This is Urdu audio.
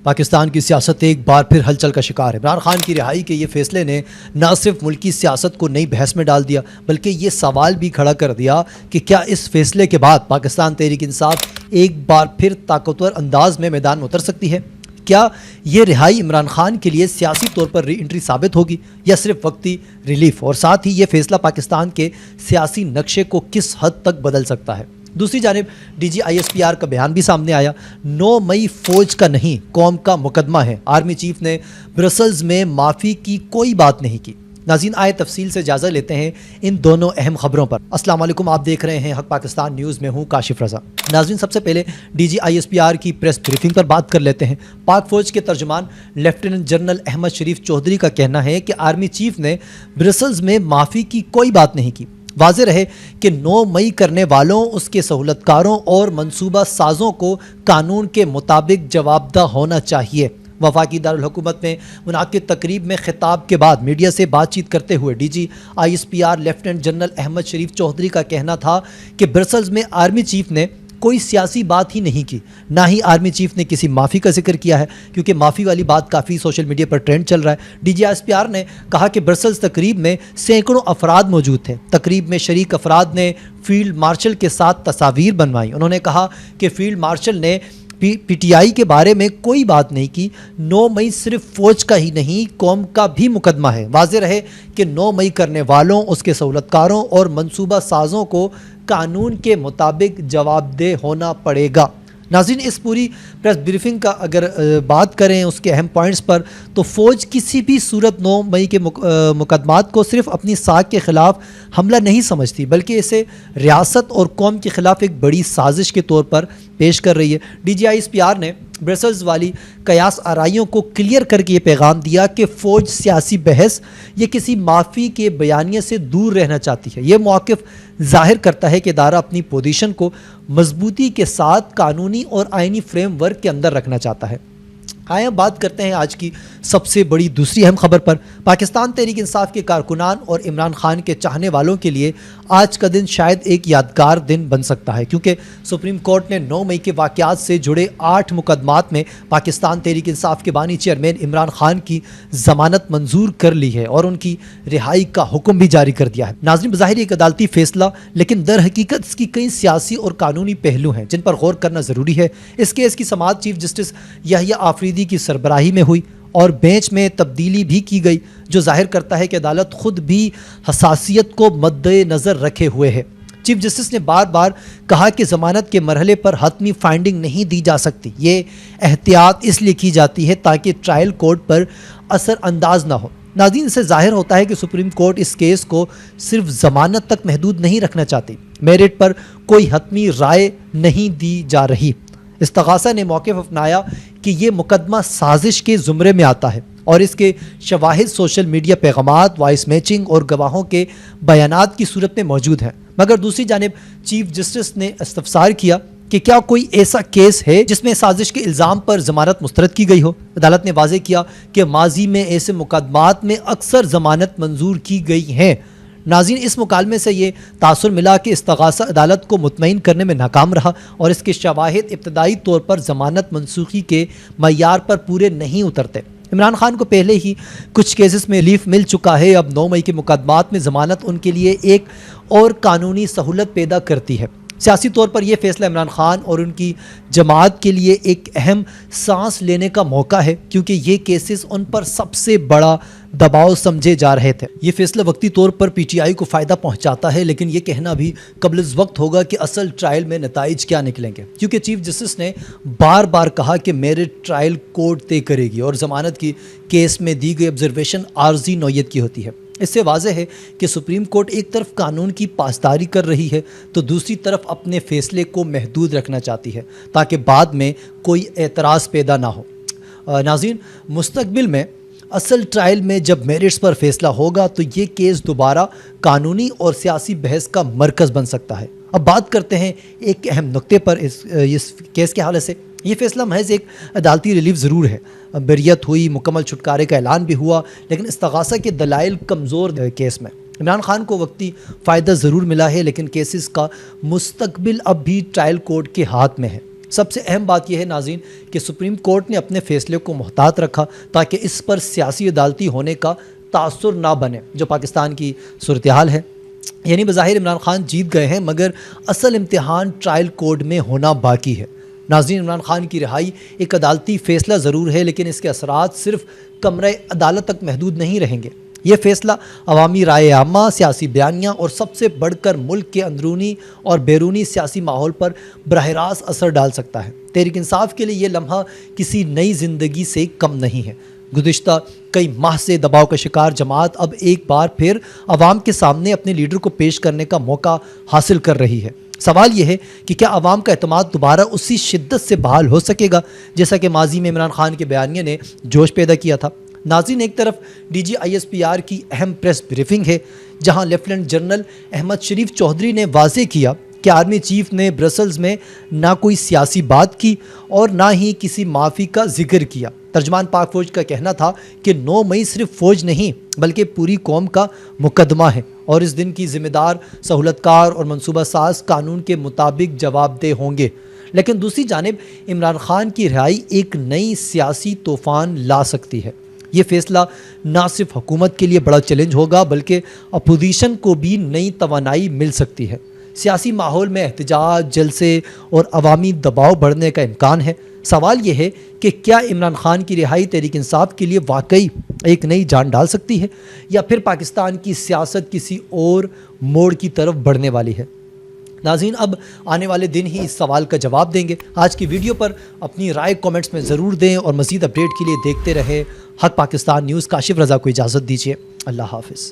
پاکستان کی سیاست ایک بار پھر ہلچل کا شکار ہے۔ عمران خان کی رہائی کے یہ فیصلے نے نہ صرف ملکی سیاست کو نئی بحث میں ڈال دیا بلکہ یہ سوال بھی کھڑا کر دیا کہ کیا اس فیصلے کے بعد پاکستان تحریک انصاف ایک بار پھر طاقتور انداز میں میدان میں اتر سکتی ہے؟ کیا یہ رہائی عمران خان کے لیے سیاسی طور پر ری انٹری ثابت ہوگی یا صرف وقتی ریلیف؟ اور ساتھ ہی یہ فیصلہ پاکستان کے سیاسی نقشے کو کس حد تک بدل سکتا ہے؟ دوسری جانب D G I S P R کا بیان بھی سامنے آیا۔ 9 مئی فوج کا نہیں قوم کا مقدمہ ہے۔ آرمی چیف نے برسلز میں معافی کی کوئی بات نہیں کی۔ ناظرین آئے تفصیل سے جائزہ لیتے ہیں ان دونوں اہم خبروں پر۔ السلام علیکم، آپ دیکھ رہے ہیں حق پاکستان نیوز، میں ہوں کاشف رضا۔ ناظرین سب سے پہلے D G I S P R کی پریس بریفنگ پر بات کر لیتے ہیں۔ پاک فوج کے ترجمان لیفٹیننٹ جنرل احمد شریف چودھری کا کہنا ہے کہ آرمی چیف نے برسلز میں معافی کی کوئی بات نہیں کی۔ واضح رہے کہ 9 مئی کرنے والوں، اس کے سہولت کاروں اور منصوبہ سازوں کو قانون کے مطابق جواب دہ ہونا چاہیے۔ وفاقی دارالحکومت میں منعقد تقریب میں خطاب کے بعد میڈیا سے بات چیت کرتے ہوئے D G I S P R lieutenant general Ahmed Sharif Chaudhry کا کہنا تھا کہ برسلز میں آرمی چیف نے کوئی سیاسی بات ہی نہیں کی، نہ ہی آرمی چیف نے کسی معافی کا ذکر کیا ہے، کیونکہ معافی والی بات کافی سوشل میڈیا پر ٹرینڈ چل رہا ہے۔ D G I S P R نے کہا کہ برسلز تقریب میں سینکڑوں افراد موجود تھے۔ تقریب میں شریک افراد نے فیلڈ مارشل کے ساتھ تصاویر بنوائی۔ انہوں نے کہا کہ فیلڈ مارشل نے پی ٹی آئی کے بارے میں کوئی بات نہیں کی۔ 9 مئی صرف فوج کا ہی نہیں قوم کا بھی مقدمہ ہے۔ واضح رہے کہ 9 مئی کرنے والوں، اس کے سہولت کاروں اور منصوبہ سازوں کو قانون کے مطابق جواب دہ ہونا پڑے گا۔ ناظرین اس پوری پریس بریفنگ کا اگر بات کریں اس کے اہم پوائنٹس پر، تو فوج کسی بھی صورت 9 مئی کے مقدمات کو صرف اپنی ساکھ کے خلاف حملہ نہیں سمجھتی بلکہ اسے ریاست اور قوم کے خلاف ایک بڑی سازش کے طور پر پیش کر رہی ہے۔ D G I S P R نے برسلز والی قیاس آرائیوں کو کلیئر کر کے یہ پیغام دیا کہ فوج سیاسی بحث یا کسی معافی کے بیانیے سے دور رہنا چاہتی ہے۔ یہ موقف ظاہر کرتا ہے کہ ادارہ اپنی پوزیشن کو مضبوطی کے ساتھ قانونی اور آئینی فریم ورک کے اندر رکھنا چاہتا ہے۔ آئیں بات کرتے ہیں آج کی سب سے بڑی دوسری اہم خبر پر۔ پاکستان تحریک انصاف کے کارکنان اور عمران خان کے چاہنے والوں کے لیے آج کا دن شاید ایک یادگار دن بن سکتا ہے، کیونکہ سپریم کورٹ نے 9 مئی کے واقعات سے جڑے 8 مقدمات میں پاکستان تحریک انصاف کے بانی چیئرمین عمران خان کی ضمانت منظور کر لی ہے اور ان کی رہائی کا حکم بھی جاری کر دیا ہے۔ ناظرین بظاہر ایک عدالتی فیصلہ، لیکن در حقیقت اس کی کئی سیاسی اور قانونی پہلو ہیں جن پر غور کرنا ضروری ہے۔ اس کیس کی سماعت چیف جسٹس یحییٰ آفریدی کی سربراہی میں ہوئی اور بینچ میں تبدیلی بھی کی گئی، جو ظاہر کرتا ہے کہ عدالت خود بھی حساسیت کو مد نظر رکھے ہوئے ہے۔ چیف جسٹس نے بار بار کہا کہ ضمانت کے مرحلے پر حتمی فائنڈنگ نہیں دی جا سکتی۔ یہ احتیاط اس لیے کی جاتی ہے تاکہ ٹرائل کورٹ پر اثر انداز نہ ہو۔ ناظرین سے ظاہر ہوتا ہے کہ سپریم کورٹ اس کیس کو صرف ضمانت تک محدود نہیں رکھنا چاہتی۔ میرٹ پر کوئی حتمی رائے نہیں دی جا رہی۔ استغاثہ نے موقف اپنایا کہ یہ مقدمہ سازش کے زمرے میں آتا ہے اور اس کے شواہد سوشل میڈیا پیغامات، وائس میچنگ اور گواہوں کے بیانات کی صورت میں موجود ہیں۔ مگر دوسری جانب چیف جسٹس نے استفسار کیا کہ کیا کوئی ایسا کیس ہے جس میں سازش کے الزام پر ضمانت مسترد کی گئی ہو؟ عدالت نے واضح کیا کہ ماضی میں ایسے مقدمات میں اکثر ضمانت منظور کی گئی ہیں۔ ناظرین اس مکالمے سے یہ تاثر ملا کہ استغاثہ عدالت کو مطمئن کرنے میں ناکام رہا اور اس کے شواہد ابتدائی طور پر ضمانت منسوخی کے معیار پر پورے نہیں اترتے۔ عمران خان کو پہلے ہی کچھ کیسز میں ریلیف مل چکا ہے۔ اب 9 مئی کے مقدمات میں ضمانت ان کے لیے ایک اور قانونی سہولت پیدا کرتی ہے۔ سیاسی طور پر یہ فیصلہ عمران خان اور ان کی جماعت کے لیے ایک اہم سانس لینے کا موقع ہے، کیونکہ یہ کیسز ان پر سب سے بڑا دباؤ سمجھے جا رہے تھے۔ یہ فیصلہ وقتی طور پر پی ٹی آئی کو فائدہ پہنچاتا ہے، لیکن یہ کہنا بھی قبل از وقت ہوگا کہ اصل ٹرائل میں نتائج کیا نکلیں گے، کیونکہ چیف جسٹس نے بار بار کہا کہ میرٹ ٹرائل کورٹ طے کرے گی اور ضمانت کی کیس میں دی گئی آبزرویشن عارضی نوعیت کی ہوتی ہے۔ اس سے واضح ہے کہ سپریم کورٹ ایک طرف قانون کی پاسداری کر رہی ہے تو دوسری طرف اپنے فیصلے کو محدود رکھنا چاہتی ہے تاکہ بعد میں کوئی اعتراض پیدا نہ ہو۔ ناظرین مستقبل میں اصل ٹرائل میں جب میرٹس پر فیصلہ ہوگا تو یہ کیس دوبارہ قانونی اور سیاسی بحث کا مرکز بن سکتا ہے۔ اب بات کرتے ہیں ایک اہم نقطے پر اس کیس کے حوالے سے۔ یہ فیصلہ محض ایک عدالتی ریلیف ضرور ہے، بریت ہوئی، مکمل چھٹکارے کا اعلان بھی ہوا، لیکن استغاثہ کے دلائل کمزور کیس میں عمران خان کو وقتی فائدہ ضرور ملا ہے، لیکن کیسز کا مستقبل اب بھی ٹرائل کورٹ کے ہاتھ میں ہے۔ سب سے اہم بات یہ ہے ناظرین کہ سپریم کورٹ نے اپنے فیصلے کو محتاط رکھا تاکہ اس پر سیاسی عدالتی ہونے کا تاثر نہ بنے جو پاکستان کی صورتحال ہے. یعنی بظاہر عمران خان جیت گئے ہیں مگر اصل امتحان ٹرائل کورٹ میں ہونا باقی ہے. ناظرین عمران خان کی رہائی ایک عدالتی فیصلہ ضرور ہے لیکن اس کے اثرات صرف کمرہ عدالت تک محدود نہیں رہیں گے. یہ فیصلہ عوامی رائے عامہ، سیاسی بیانیاں اور سب سے بڑھ کر ملک کے اندرونی اور بیرونی سیاسی ماحول پر براہ راست اثر ڈال سکتا ہے. تحریک انصاف کے لیے یہ لمحہ کسی نئی زندگی سے کم نہیں ہے. گزشتہ کئی ماہ سے دباؤ کا شکار جماعت اب ایک بار پھر عوام کے سامنے اپنے لیڈر کو پیش کرنے کا موقع حاصل کر رہی ہے. سوال یہ ہے کہ کیا عوام کا اعتماد دوبارہ اسی شدت سے بحال ہو سکے گا جیسا کہ ماضی میں عمران خان کے بیانیے نے جوش پیدا کیا تھا. ناظرین ایک طرف DGISPR کی اہم پریس بریفنگ ہے جہاں لیفٹیننٹ جنرل احمد شریف چودھری نے واضح کیا کہ آرمی چیف نے برسلز میں نہ کوئی سیاسی بات کی اور نہ ہی کسی معافی کا ذکر کیا. ترجمان پاک فوج کا کہنا تھا کہ 9 مئی صرف فوج نہیں بلکہ پوری قوم کا مقدمہ ہے اور اس دن کی ذمہ دار سہولت کار اور منصوبہ ساز قانون کے مطابق جواب دہ ہوں گے. لیکن دوسری جانب عمران خان کی رہائی ایک نئی سیاسی طوفان لا سکتی ہے. یہ فیصلہ نہ صرف حکومت کے لیے بڑا چیلنج ہوگا بلکہ اپوزیشن کو بھی نئی توانائی مل سکتی ہے. سیاسی ماحول میں احتجاج، جلسے اور عوامی دباؤ بڑھنے کا امکان ہے. سوال یہ ہے کہ کیا عمران خان کی رہائی تحریک انصاف کے لیے واقعی ایک نئی جان ڈال سکتی ہے یا پھر پاکستان کی سیاست کسی اور موڑ کی طرف بڑھنے والی ہے. ناظرین اب آنے والے دن ہی اس سوال کا جواب دیں گے. آج کی ویڈیو پر اپنی رائے کومنٹس میں ضرور دیں اور مزید اپڈیٹ کے لیے دیکھتے رہے حق پاکستان نیوز. کاشف رضا کو اجازت دیجیے. اللہ حافظ.